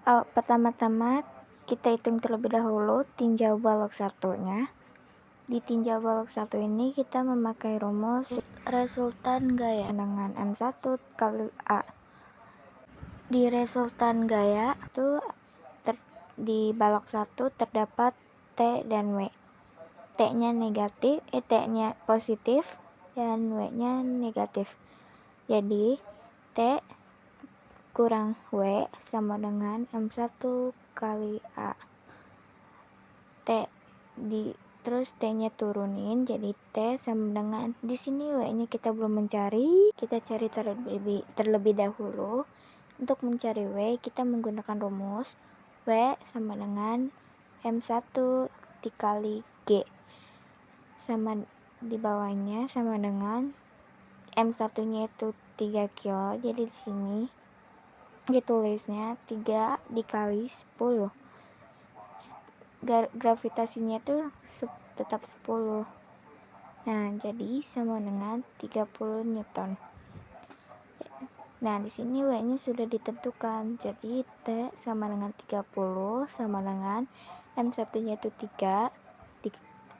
Pertama-tama kita hitung terlebih dahulu tinjau balok satunya. Di tinjau balok satu ini kita memakai rumus resultan gaya dengan M1 kali A. Di resultan gaya itu di balok 1 terdapat T dan W. T-nya negatif, T-nya positif dan W-nya negatif. Jadi T kurang W sama dengan M1 kali A. Terus T-nya turunin jadi T sama dengan, di sini W-nya kita belum mencari, kita cari terlebih dahulu. Untuk mencari W kita menggunakan rumus W sama dengan M1 dikali G, sama di bawahnya sama dengan M1 nya itu 3 kilo, jadi di sini ditulisnya 3 dikali 10. Gravitasinya tuh tetap 10. Nah, jadi sama dengan 30 Newton. Nah, di sini W-nya sudah ditentukan. Jadi T sama dengan 30 sama dengan M1-nya itu 3.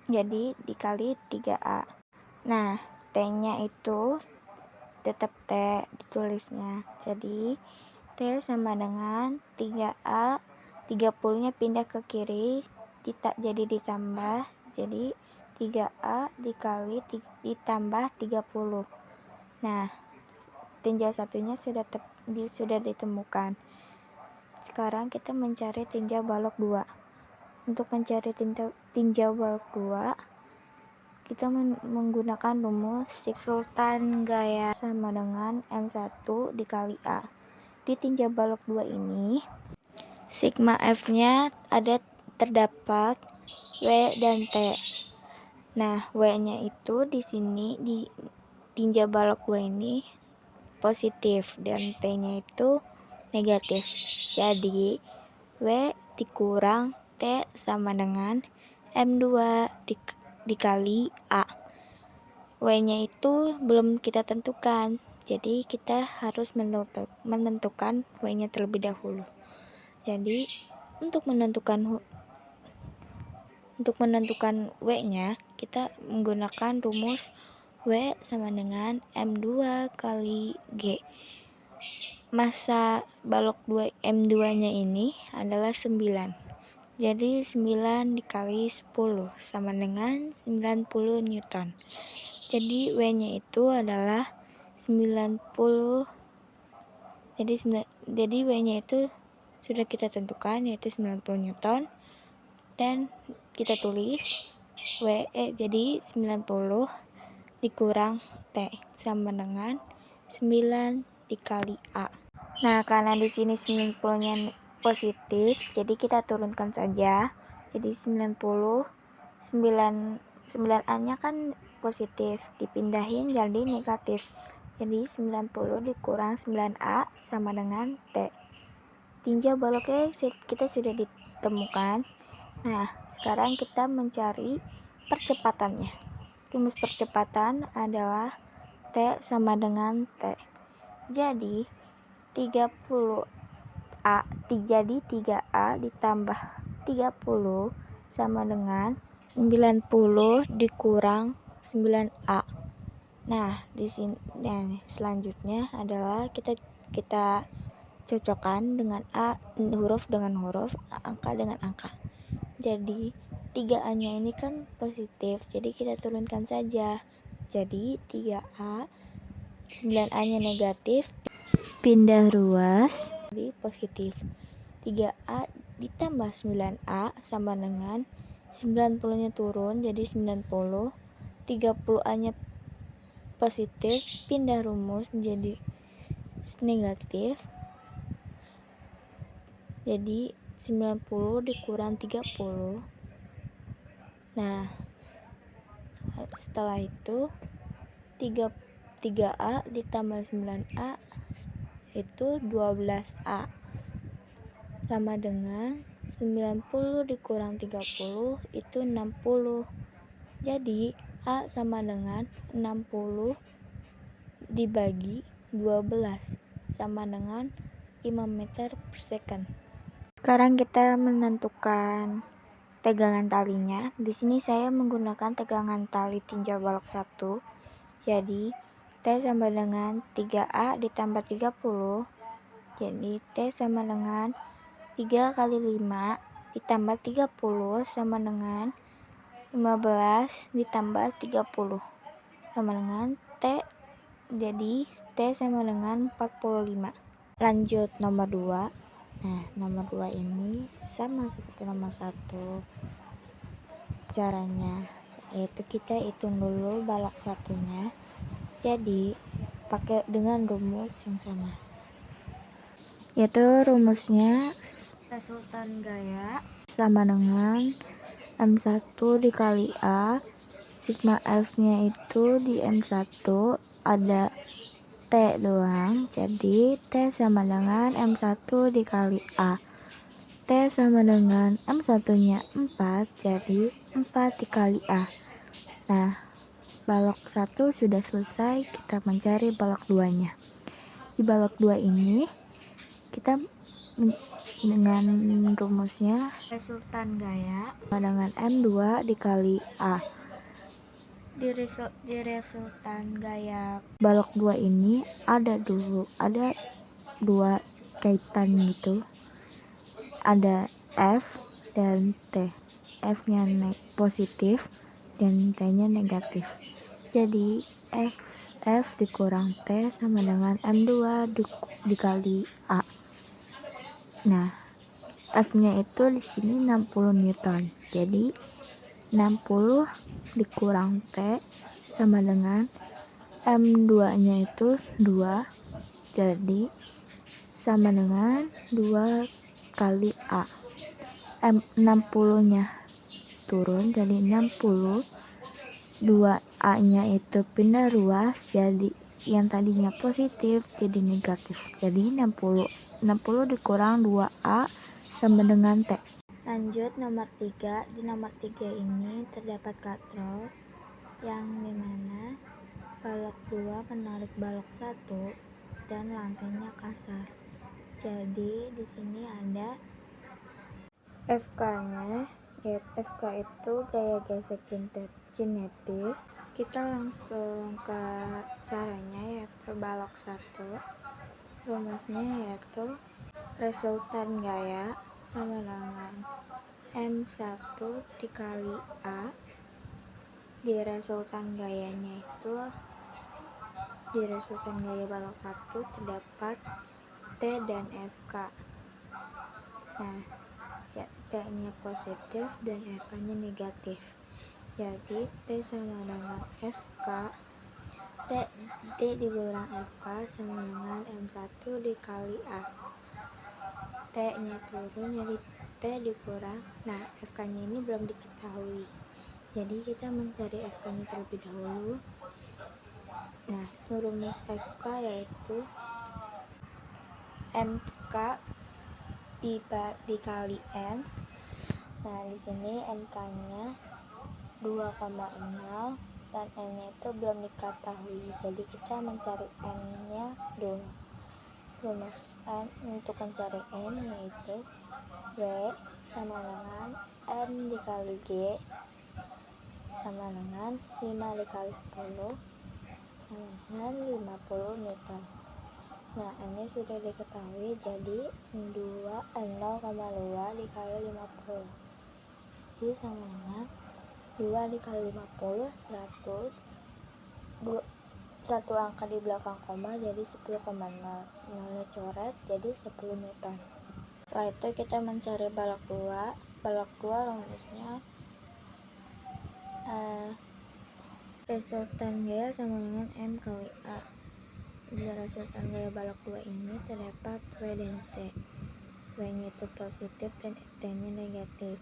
Jadi dikali 3A. Nah, T-nya itu tetap T ditulisnya. Jadi T sama dengan 3A, 30-nya pindah ke kiri, jadi ditambah, jadi 3A dikali ditambah 30. Nah, tinjau satunya sudah ditemukan. Sekarang kita mencari tinjau balok 2. Untuk mencari tinjau balok 2, kita menggunakan rumus resultan gaya sama dengan M1 dikali A. Di tinjau balok 2 ini, sigma F-nya terdapat W dan T. Nah, W-nya itu di sini di tinjau balok 2 ini positif dan T-nya itu negatif. Jadi W dikurang T sama dengan M2 dikali A. W-nya itu belum kita tentukan, jadi kita harus menentukan W-nya terlebih dahulu. Jadi untuk menentukan W-nya kita menggunakan rumus W sama dengan M2 kali G. Massa balok 2 M2-nya ini adalah 9. Jadi 9 dikali 10 sama dengan 90 Newton. Jadi W-nya itu adalah 90. Jadi W-nya itu sudah kita tentukan, yaitu 90 Newton. Dan kita tulis jadi 90 dikurang T sama dengan 9 dikali A. Nah, karena di sini 90-nya positif, jadi kita turunkan saja. Jadi 9A-nya kan positif, dipindahin jadi negatif. Jadi 90 dikurang 9A sama dengan T. Tinjau baloknya kita sudah ditemukan. Nah, sekarang kita mencari percepatannya. Rumus percepatan adalah T sama dengan T. Jadi 3A ditambah 30 sama dengan 90 dikurang 9A. Nah, di sini selanjutnya adalah kita cocokkan dengan huruf dengan huruf, angka dengan angka. Jadi 3A-nya ini kan positif, jadi kita turunkan saja. Jadi 3A, 9A-nya negatif, pindah ruas, jadi positif. 3A ditambah 9A sama dengan 90-nya turun, jadi 90. 30A-nya positif, pindah rumus menjadi negatif. Jadi 90 dikurang 30. Nah, setelah itu 3A ditambah 9A itu 12A sama dengan 90 dikurang 30 itu 60. Jadi A sama dengan 60 dibagi 12 sama dengan 5 meter per second. Sekarang kita menentukan tegangan talinya. Di sini saya menggunakan tegangan tali tinja balok 1. Jadi T sama dengan 3A ditambah 30. Jadi T sama dengan 3 kali 5 ditambah 30 sama dengan 15 ditambah 30 sama dengan T. Jadi T sama dengan 45. Lanjut nomor 2. Nah, nomor 2 ini sama seperti nomor 1. Caranya yaitu kita hitung dulu balok satunya. Jadi pakai dengan rumus yang sama. Yaitu rumusnya resultan gaya sama dengan M1 dikali A, sigma F-nya itu di M1 ada T doang, jadi T sama dengan M1 dikali A. T sama dengan M1-nya 4, jadi 4 dikali A. Nah, balok 1 sudah selesai, kita mencari balok 2-nya. Di balok 2 ini, kita dengan rumusnya resultan gaya sama dengan M2 dikali A. Di resultan gaya balok 2 ini ada dua kaitan gitu, ada F dan T. F nya positif dan T nya negatif, jadi F dikurang T sama dengan M2 dikali A. Nah, F nya itu di sini 60 Newton, jadi 60 dikurang T sama dengan M2 nya itu 2, jadi sama dengan 2 kali A. 60 nya turun jadi 60, 2 A nya itu pindah ruas, jadi yang tadinya positif jadi negatif, jadi 60 dikurang 2A sama dengan T. Lanjut nomor 3. Di nomor 3 ini terdapat katrol yang dimana balok 2 menarik balok 1 dan lantainya kasar. Jadi di sini ada FK-nya, yaitu FK itu gaya gesek kinetis. Kita langsung ke caranya, yaitu balok 1. Rumusnya yaitu resultan gaya sama dengan M1 dikali A. Di resultan gayanya itu, di resultan gaya balok 1 terdapat T dan FK. Nah, T nya positif dan FK nya negatif, jadi T sama dengan FK, T dikurang FK sama dengan M1 dikali A. T nya turun jadi T dikurang, nah FK nya ini belum diketahui, jadi kita mencari FK nya terlebih dahulu. Nah, rumus FK yaitu MK dikali N. Nah, di sini MK nya 2,0 dan N nya itu belum diketahui, jadi kita mencari N nya dulu. Rumus N untuk mencari N yaitu W sama dengan M dikali G sama dengan 5 dikali 10 sama dengan 50 Newton. Nah, N nya sudah diketahui, jadi 0,2 dikali 50, jadi sama dengan 2 dikali 50, 100, satu angka di belakang koma jadi 10,0, nolnya coret jadi 10 Newton. Setelah itu kita mencari balok 2. Balok 2 rumusnya resultan gaya sama dengan M kali A. Di resultan gaya balok 2 ini terdapat W dan T. W nya itu positif dan T nya negatif,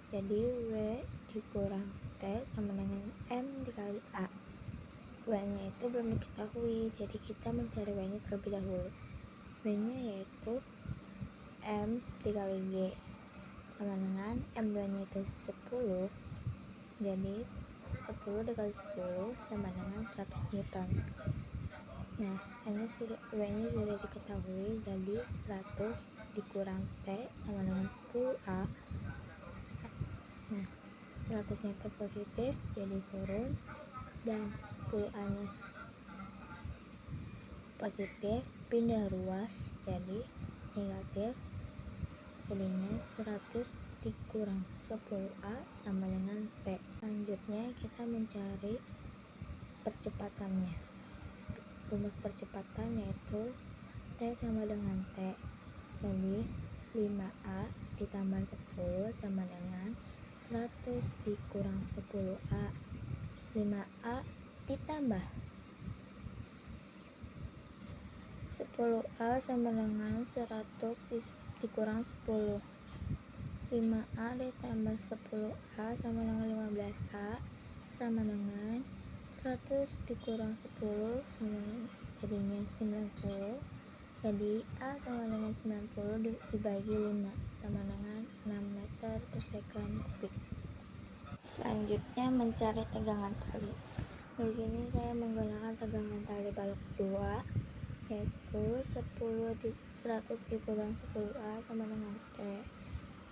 jadi W dikurang T sama dengan M dikali A. W nya itu belum diketahui, jadi kita mencari W nya terlebih dahulu. W nya yaitu M dikali G sama dengan M2 nya itu 10, jadi 10 dikali 10 sama dengan 100 Newton. Nah, W nya sudah diketahui, jadi 100 dikurang T sama dengan 10A. Nah, 100 nya itu positif jadi turun, dan 10A nya positif pindah ruas jadi negatif, jadinya 100 dikurang 10A sama dengan T. Selanjutnya kita mencari percepatannya. Rumus percepatan yaitu T sama dengan T, jadi 5A ditambah 10 sama dengan 100 dikurang 10A. 5A ditambah 10A sama dengan 100 dikurang 10. 5A ditambah 10A sama dengan 15A sama dengan 100 dikurang 10 sama dengan, jadinya 90. Jadi A sama dengan 90 dibagi 5 sama dengan 6 meter per second kubik. Selanjutnya mencari tegangan tali. Di sini saya menggunakan tegangan tali balok 2, yaitu 100 dikurang 10A sama dengan T.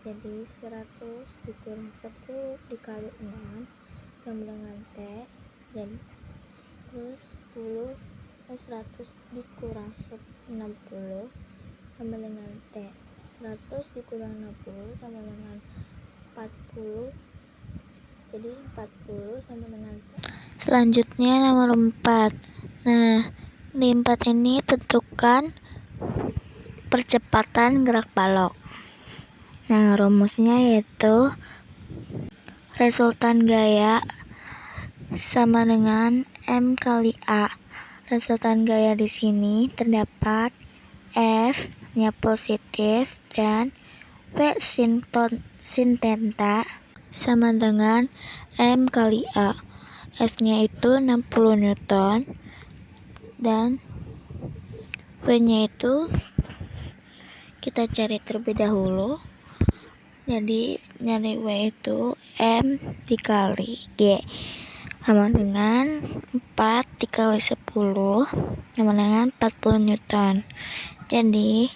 Jadi 100 dikurang 10 dikali 6 sama dengan T, dan terus 100 dikurang 60 sama dengan T. 100 dikurang 60 sama dengan 40, jadi 40 sama dengan T. Selanjutnya nomor 4. Nah, di 4 ini tentukan percepatan gerak balok. Nah, rumusnya yaitu resultan gaya sama dengan M kali A. Resultan gaya di sini terdapat F-nya positif dan V sin theta sama dengan M kali A. F-nya itu 60 Newton dan V-nya itu kita cari terlebih dahulu. Jadi nyari W itu M dikali G sama dengan 4 dikali 10 sama dengan 40 Newton. Jadi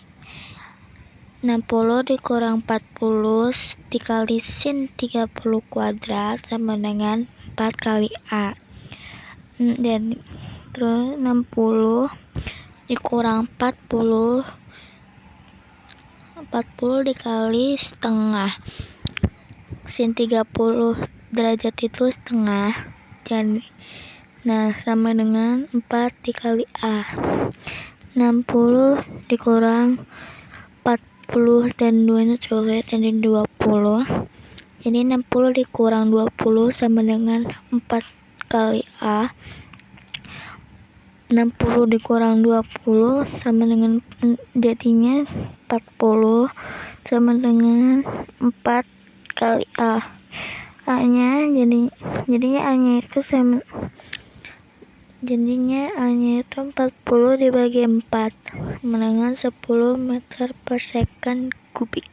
60 dikurang 40 dikali sin 30 kuadrat sama dengan 4 kali A. Dan terus 60 dikurang 40 dikali setengah. Sin 30 derajat itu setengah. Jadi sama dengan 4 dikali A. 60 dikurang 40 dan 2 nya coret, jadi 20. Jadi 60 dikurang 20 sama dengan 4 kali A. 60 dikurang 20 sama dengan, jadinya 40 sama dengan 4 kali A. A-nya jadinya A-nya itu sama, jadinya A-nya itu 40 dibagi 4 sama dengan 10 meter per second kubik.